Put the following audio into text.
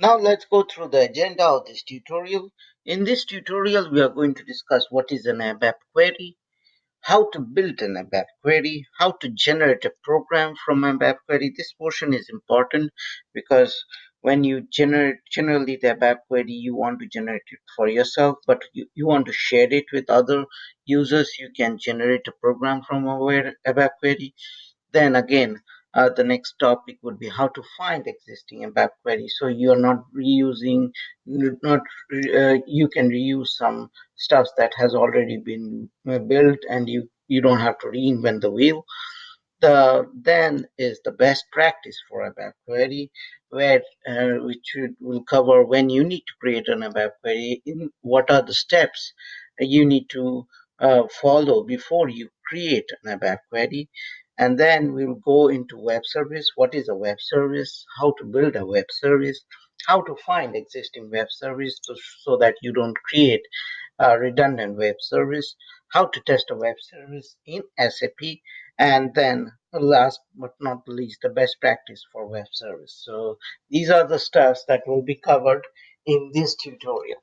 Now let's go through the agenda of this tutorial. In this tutorial, we are going to discuss what is an ABAP query, how to build an ABAP query, how to generate a program from ABAP query. This portion is important because when you generally the ABAP query, you want to generate it for yourself, but you want to share it with other users. You can generate a program from a ABAP query. Then again, the next topic would be how to find existing ABAP queries. So you are not reusing, not you can reuse some stuff that has already been built, and you don't have to reinvent the wheel. Then is the best practice for ABAP query, where which will cover when you need to create an ABAP query, what are the steps you need to follow before you create an ABAP query. And then we'll go into web service. What is a web service? How to build a web service? How to find existing web service so that you don't create a redundant web service? How to test a web service in SAP? And then last but not least, the best practice for web service. So these are the stuffs that will be covered in this tutorial.